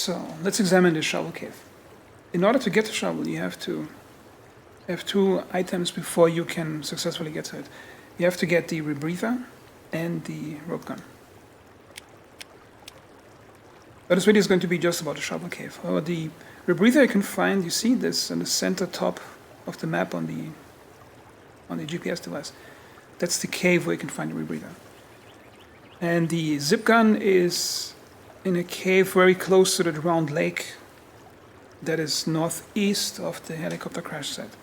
So let's examine the shovel cave. In order to get the shovel, you have to have two items before you can successfully get to it. You have to get the rebreather and the rope gun. But this video is going to be just about the shovel cave. Or the rebreather you can find, you see this in the center top of the map on the GPS device. That's the cave where you can find the rebreather. And the zip gun is in a cave very close to the round lake that is northeast of the helicopter crash site.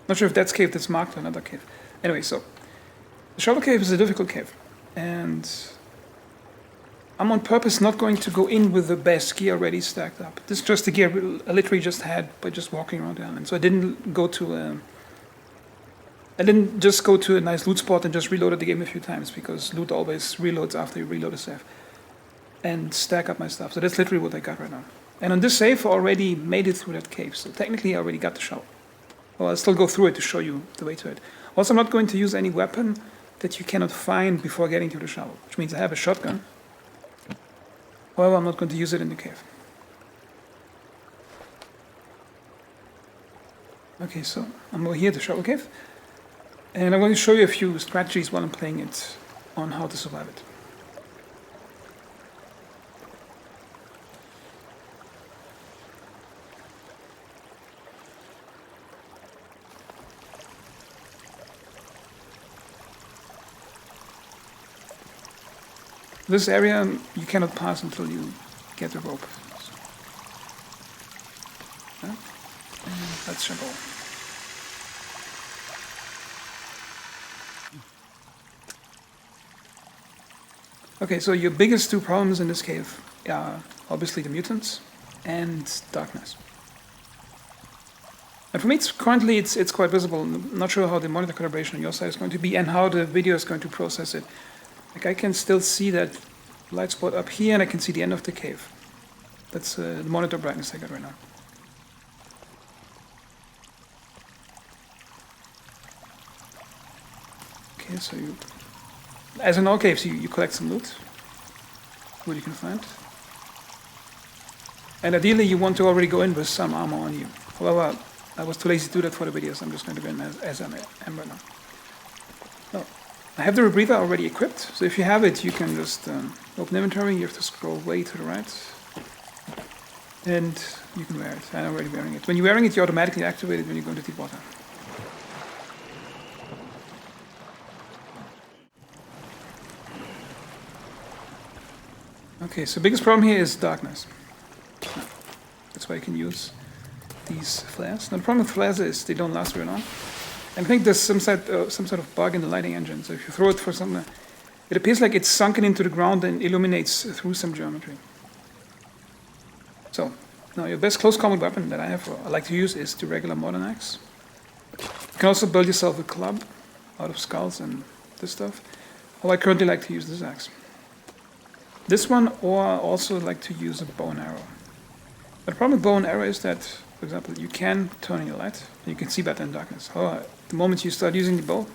Not sure if that's cave that's marked or another cave. Anyway, so the shovel cave is a difficult cave, and I'm on purpose not going to go in with the best gear already stacked up. This is just the gear I literally just had by just walking around the island. So I didn't just go to a nice loot spot and just reloaded the game a few times, because loot always reloads after you reload a save, and stack up my stuff. So that's literally what I got right now. And on this save I already made it through that cave, so technically I already got the shovel. Well, I'll still go through it to show you the way to it. Also, I'm not going to use any weapon that you cannot find before getting to the shovel, which means I have a shotgun. However, I'm not going to use it in the cave. Okay, so I'm over here at the shovel cave, and I'm going to show you a few strategies while I'm playing it on how to survive it. This area you cannot pass until you get the rope. So, yeah. And let's jump over. Okay, so your biggest two problems in this cave are obviously the mutants and darkness. And for me, currently it's quite visible. I'm not sure how the monitor calibration on your side is going to be and how the video is going to process it. Like, I can still see that light spot up here, and I can see the end of the cave. That's the monitor brightness I got right now. Okay, so as in all caves, you collect some loot, what you can find. And ideally you want to already go in with some armor on you. However, I was too lazy to do that for the video, so I'm just going to go in as I am right now. Oh. I have the rebreather already equipped, so if you have it, you can just open inventory. You have to scroll way to the right, and you can wear it. I'm already wearing it. When you're wearing it, you automatically activate it when you go into deep water. Okay, so the biggest problem here is darkness. That's why you can use these flares. Now the problem with flares is they don't last very long. I think there's some sort of bug in the lighting engine. So if you throw it for something, it appears like it's sunken into the ground and illuminates through some geometry. So now your best close combat weapon that I like to use is the regular modern axe. You can also build yourself a club out of skulls and this stuff. Or I currently like to use this axe. This one, or I also like to use a bow and arrow. But the problem with bow and arrow is that, for example, you can turn on your light, and you can see better in darkness. However, the moment you start using the bow,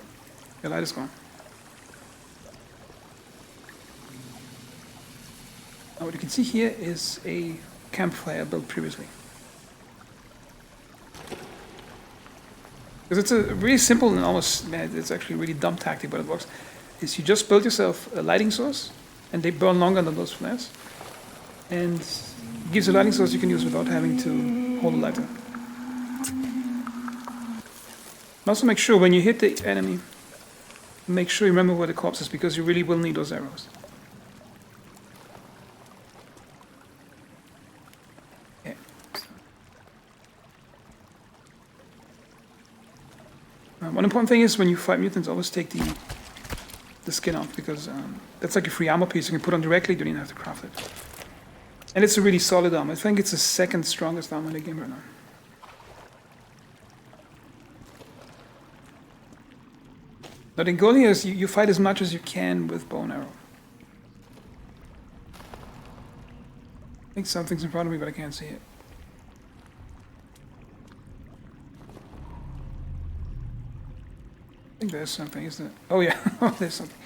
your light is gone. Now what you can see here is a campfire built previously. Because it's a really simple and almost, it's actually a really dumb tactic, but it works. Is you just build yourself a lighting source, and they burn longer than those flares. And it gives a lighting source you can use without having to hold a lighter. Also make sure when you hit the enemy, make sure you remember where the corpse is, because you really will need those arrows. Okay. One important thing is when you fight mutants, always take the skin off, because that's like a free armor piece you can put on directly, you don't even have to craft it. And it's a really solid armor. I think it's the second strongest armor in the game right now. Now the goal here is you fight as much as you can with bow and arrow. I think something's in front of me, but I can't see it. I think there's something, isn't it? Oh yeah, there's something.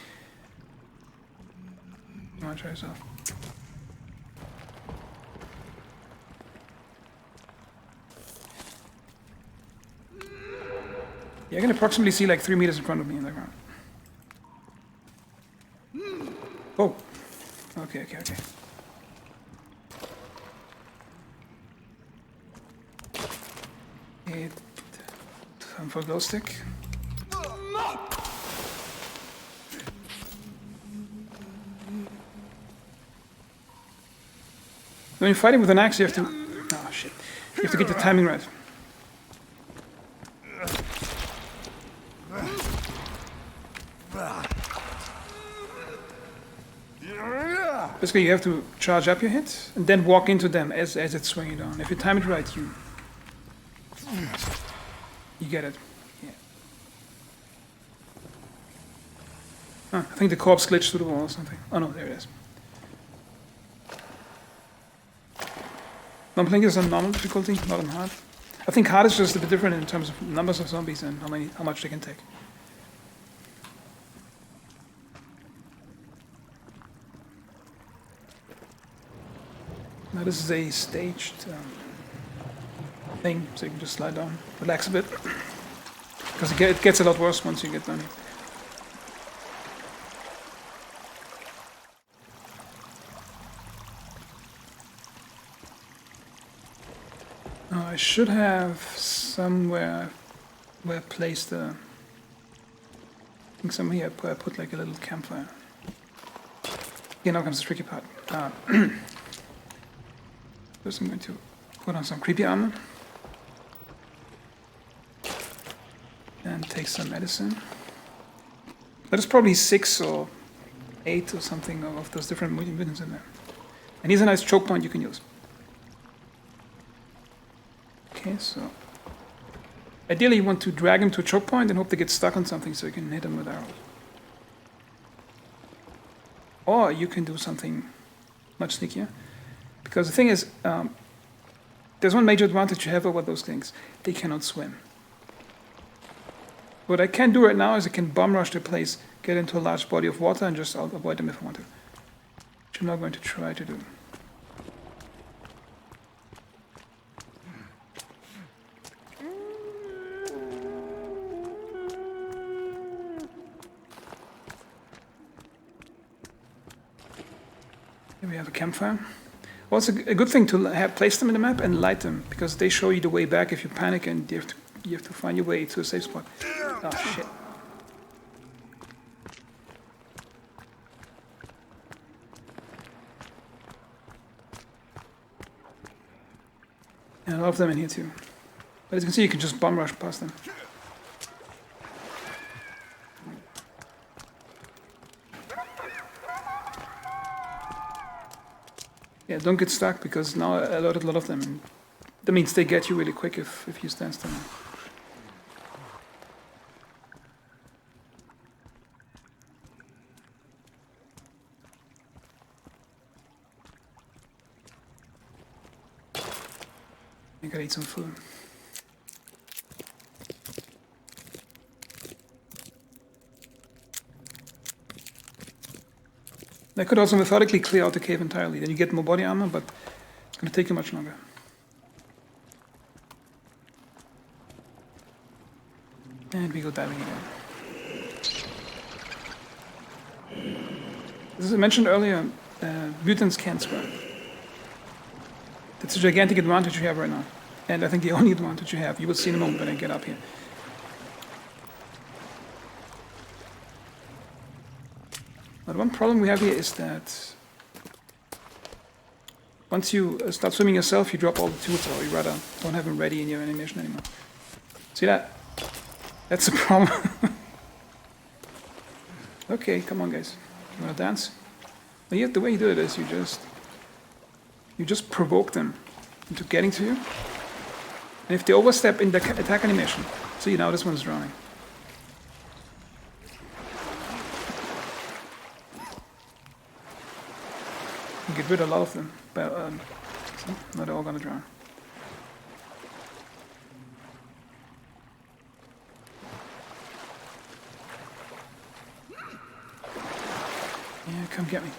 You want to try this off? Yeah, I can approximately see like 3 meters in front of me in the ground. Oh. Okay. Time for a glow stick. When you're fighting with an axe, you have to... Oh, shit. You have to get the timing right. Basically, you have to charge up your hit and then walk into them as it's swinging down. If you time it right, you get it. Yeah. I think the corpse glitched through the wall or something. Oh no, there it is. I'm playing this on normal difficulty, not on hard. I think hard is just a bit different in terms of numbers of zombies and how much they can take. Now this is a staged thing, so you can just slide down, relax a bit, because it gets a lot worse once you get down here. I should have somewhere where I placed I think somewhere here where I put like a little campfire. Yeah, now comes the tricky part. First I'm going to put on some creepy armor. And take some medicine. That is probably 6 or 8 or something of those different mutants in there. And here's a nice choke point you can use. Okay, so ideally you want to drag him to a choke point and hope they get stuck on something so you can hit them with arrows. Or you can do something much sneakier. Because the thing is, there's one major advantage you have over those things. They cannot swim. What I can do right now is I can bomb rush the place, get into a large body of water, and just avoid them if I want to. Which I'm not going to try to do. Here we have a campfire. Well, it's a good thing to place them in the map and light them, because they show you the way back if you panic and you have to find your way to a safe spot. Oh shit. And a lot of them in here too. But as you can see, you can just bomb rush past them. Yeah, don't get stuck, because now I loaded a lot of them. And that means they get you really quick if you stand still. I gotta eat some food. I could also methodically clear out the cave entirely. Then you get more body armor, but it's going to take you much longer. And we go diving again. As I mentioned earlier, mutants can't swim. That's a gigantic advantage you have right now. And I think the only advantage you have. You will see in a moment when I get up here. But one problem we have here is that once you start swimming yourself, you drop all the tools, or you rather don't have them ready in your animation anymore. See that? That's the problem. Okay, come on guys. You wanna dance? Well, yeah, the way you do it is you just provoke them into getting to you. And if they overstep in the attack animation, see now this one's drowning. You get rid of a lot of them, but not all gonna drown. Yeah, come get me.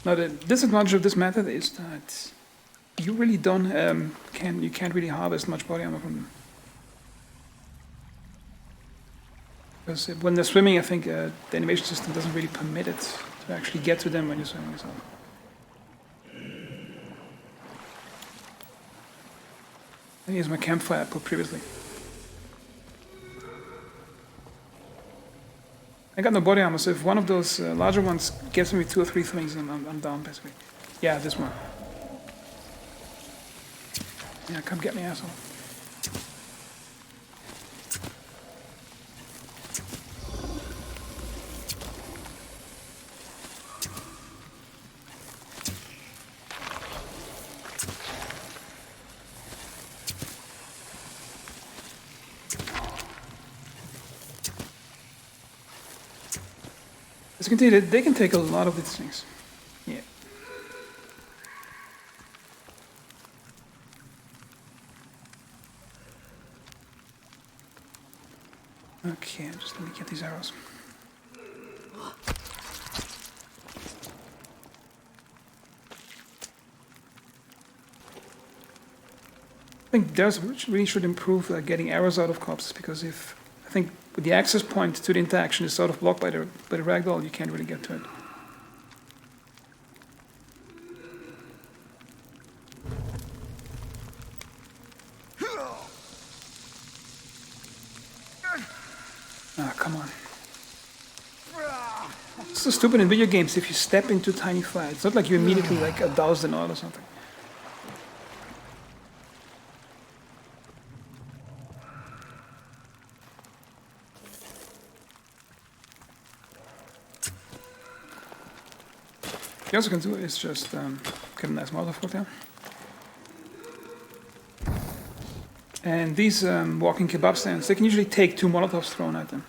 Now the disadvantage of this method is that you really don't you can't really harvest much body armor from them. Because when they're swimming, I think the animation system doesn't really permit it to actually get to them when you're swimming yourself. And here's my campfire I put previously. I got no body armor, so if one of those larger ones gets me 2 or 3 things, I'm down basically. Yeah, this one. Yeah, come get me, asshole. As you can see, they can take a lot of these things. Yeah. Okay, just let me get these arrows. I think there's really should improve getting arrows out of corpses, because if I think with the access point to the interaction is sort of blocked by the ragdoll, you can't really get to it. Ah, come on. It's so stupid in video games if you step into tiny fire. It's not like you immediately like doused in oil or something. What you also can do is just get a nice Molotov there. And these walking kebab stands, they can usually take 2 Molotovs thrown at them.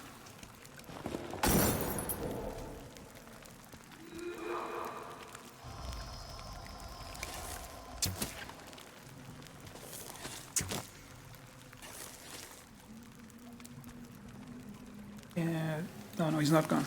Yeah, no, he's not gone.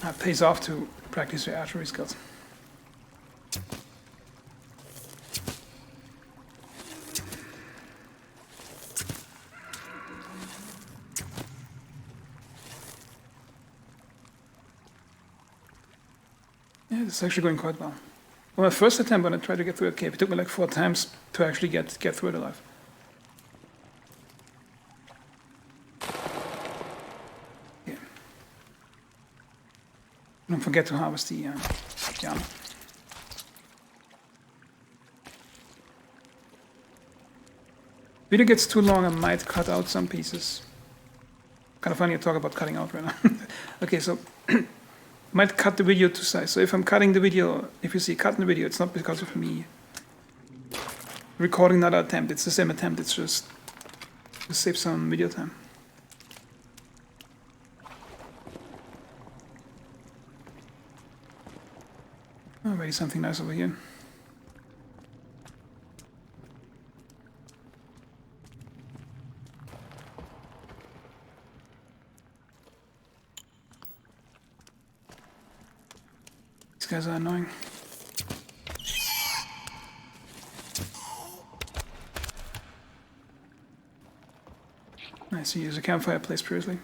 It pays off to practice your archery skills. Yeah, it's actually going quite well. On my first attempt when I tried to get through that cave, it took me like 4 times to actually get through it alive. Don't forget to harvest the armor. Video gets too long, I might cut out some pieces. Kind of funny to talk about cutting out right now. Okay, so might cut the video to size. So if I'm cutting the video, if you see cut in the video, it's not because of me recording another attempt. It's the same attempt. It's just to save some video time. Already something nice over here. These guys are annoying. I see. Use a campfire place previously.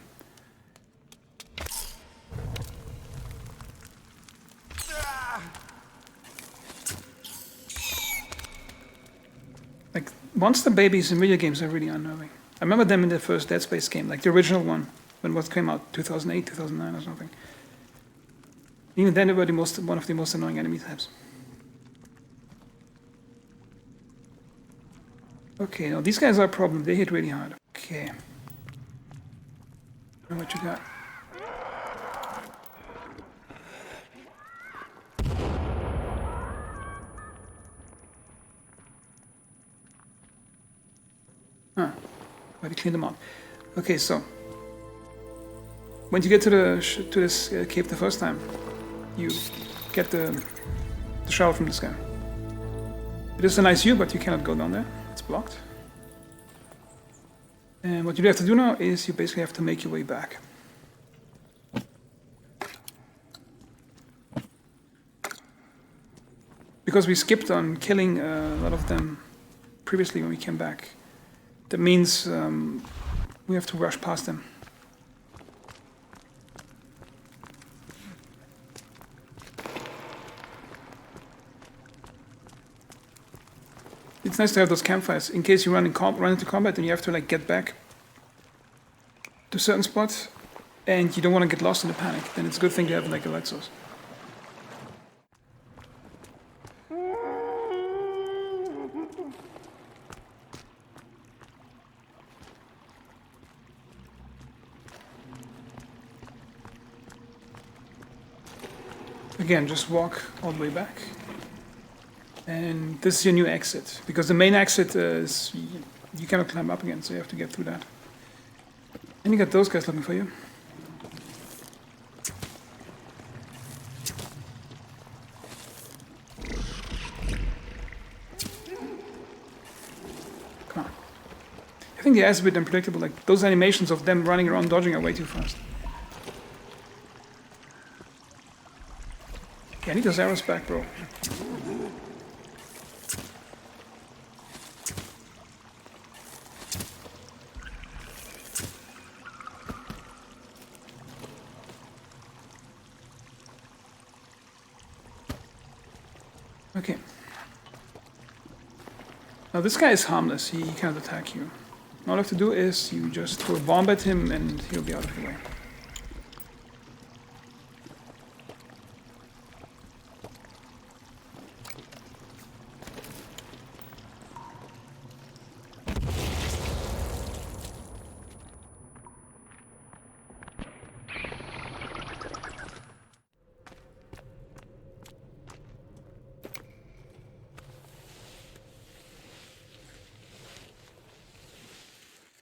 Like, monster babies in video games are really unnerving. I remember them in the first Dead Space game, like the original one, when what came out, 2008, 2009 or something. Even then they were one of the most annoying enemy types. Okay, now these guys are a problem, they hit really hard. Okay. Know what you got. Already cleaned them out. Okay, so when you get to this cave the first time, you get the shower from this guy. It is a nice view, but you cannot go down there. It's It's blocked. And what you have to do now is you basically have to make your way back. Because we skipped on killing a lot of them previously when we came back, that means we have to rush past them. It's nice to have those campfires in case you run into combat and you have to like get back to a certain spot and you don't want to get lost in the panic. Then it's a good thing to have like a light source. Again, just walk all the way back. And this is your new exit, because the main exit is, you cannot climb up again, so you have to get through that. And you got those guys looking for you. Come on. I think the AI is a bit unpredictable, like those animations of them running around dodging are way too fast. Yeah, I need those arrows back, bro. Okay. Now this guy is harmless, he cannot attack you. All you have to do is you just throw a bomb at him and he'll be out of your way.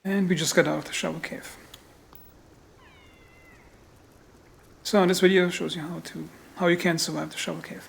And we just got out of the shovel cave. So this video shows you how you can survive the shovel cave.